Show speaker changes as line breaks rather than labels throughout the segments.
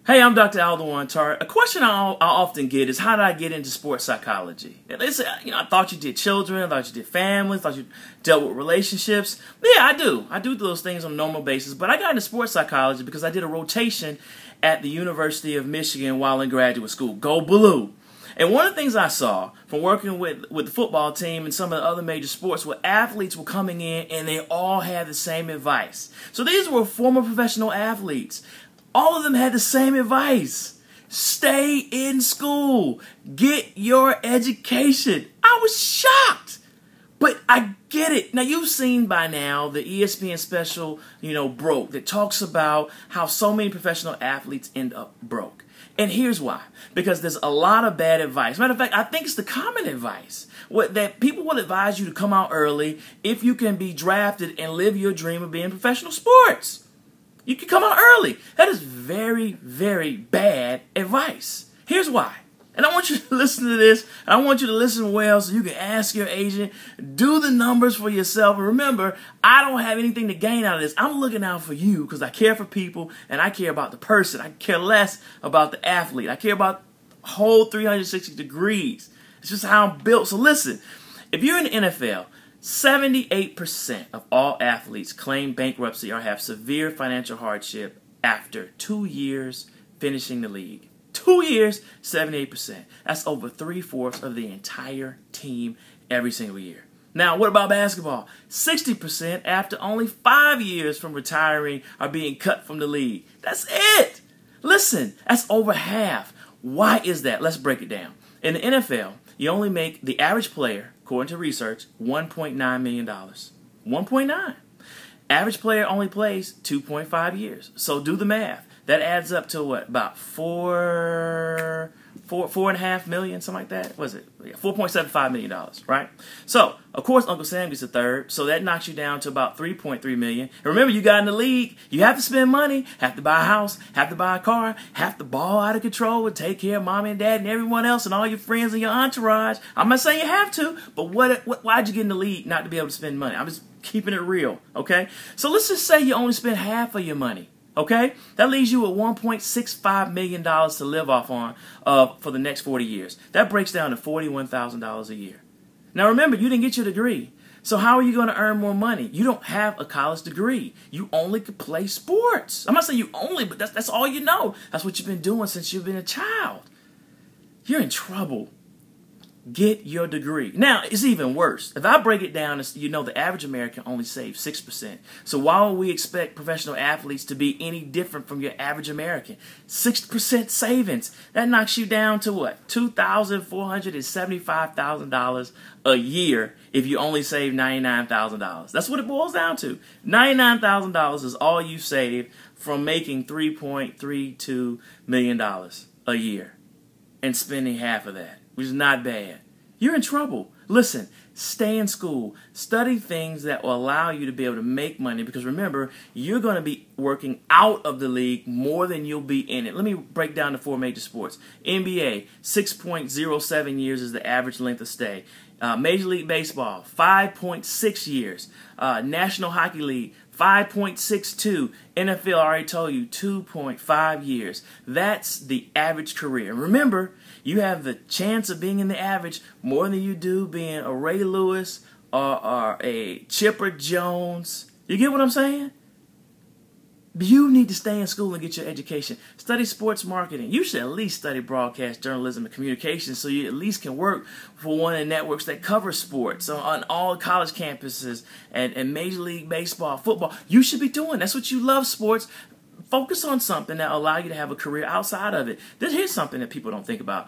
Hey, I'm Dr. Tartt. A question I often get is, how did I get into sports psychology? And they say, I thought you did children, I thought you did families, I thought you dealt with relationships. Yeah, I do. I do those things on a normal basis. But I got into sports psychology because I did a rotation at the University of Michigan while in graduate school. Go Blue! And one of the things I saw from working with the football team and some of the other major sports where athletes were coming in and they all had the same advice. So these were former professional athletes. All of them had the same advice. Stay in school. Get your education. I was shocked. But I get it. Now, you've seen by now the ESPN special, Broke, that talks about how so many professional athletes end up broke. And here's why. Because there's a lot of bad advice. Matter of fact, I think it's the common advice. That people will advise you to come out early if you can be drafted and live your dream of being in professional sports. You can come out early. That is very, very bad advice. Here's why. And I want you to listen to this. I want you to listen well so you can ask your agent. Do the numbers for yourself. And remember, I don't have anything to gain out of this. I'm looking out for you because I care for people and I care about the person. I care less about the athlete. I care about the whole 360 degrees. It's just how I'm built. So listen, if you're in the NFL, 78% of all athletes claim bankruptcy or have severe financial hardship after 2 years finishing the league. 2 years, 78%. That's over 3/4 of the entire team every single year. Now, what about basketball? 60% after only 5 years from retiring are being cut from the league. That's it. Listen, that's over half. Why is that? Let's break it down. In the NFL, you only make the average player, according to research, $1.9 million. 1.9. Average player only plays 2.5 years. So do the math. That adds up to what? About $4.5 million, something like that. What is it? Yeah, $4.75 million, right? So, of course, Uncle Sam gets a third. So that knocks you down to about $3.3 million. And remember, you got in the league. You have to spend money, have to buy a house, have to buy a car, have to ball out of control and take care of mommy and dad and everyone else and all your friends and your entourage. I'm not saying you have to, but why'd you get in the league not to be able to spend money? I'm just keeping it real, okay? So let's just say you only spend half of your money. Okay? That leaves you with $1.65 million to live off on for the next 40 years. That breaks down to $41,000 a year. Now remember, you didn't get your degree. So how are you going to earn more money? You don't have a college degree. You only could play sports. I'm not saying you only, but that's all you know. That's what you've been doing since you've been a child. You're in trouble. Get your degree. Now, it's even worse. If I break it down, the average American only saves 6%. So why would we expect professional athletes to be any different from your average American? 6% savings. That knocks you down to what? $2,475,000 a year if you only save $99,000. That's what it boils down to. $99,000 is all you save from making $3.32 million a year and spending half of that, which is not bad. You're in trouble. Listen, stay in school. Study things that will allow you to be able to make money because remember, you're going to be working out of the league more than you'll be in it. Let me break down the 4 major sports. NBA, 6.07 years is the average length of stay. Major League Baseball, 5.6 years. National Hockey League, 5.62. NFL, I already told you, 2.5 years. That's the average career. Remember, you have the chance of being in the average more than you do being a Ray Lewis or a Chipper Jones. You get what I'm saying? You need to stay in school and get your education. Study sports marketing. You should at least study broadcast journalism and communications so you at least can work for one of the networks that cover sports on all college campuses and Major League Baseball, football. You should be doing. That's what you love, sports. Focus on something that will allow you to have a career outside of it. Here's something that people don't think about.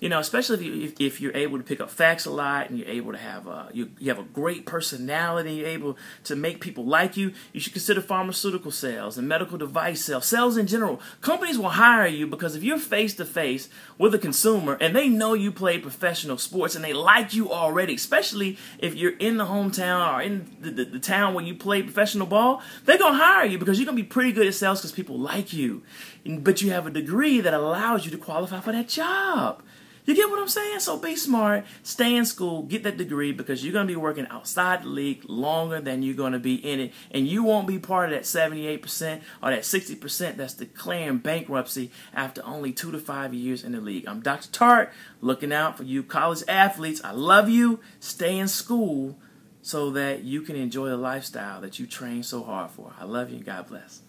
Especially if you're able to pick up facts a lot and you're able to have you have a great personality, you're able to make people like you, you should consider pharmaceutical sales and medical device sales in general. Companies will hire you because if you're face-to-face with a consumer and they know you play professional sports and they like you already, especially if you're in the hometown or in the town where you play professional ball, they're going to hire you because you're going to be pretty good at sales because people like you. But you have a degree that allows you to qualify for that job. You get what I'm saying? So be smart, stay in school, get that degree, because you're going to be working outside the league longer than you're going to be in it. And you won't be part of that 78% or that 60% that's declaring bankruptcy after only 2 to 5 years in the league. I'm Dr. Tartt, looking out for you college athletes. I love you. Stay in school so that you can enjoy the lifestyle that you train so hard for. I love you and God bless.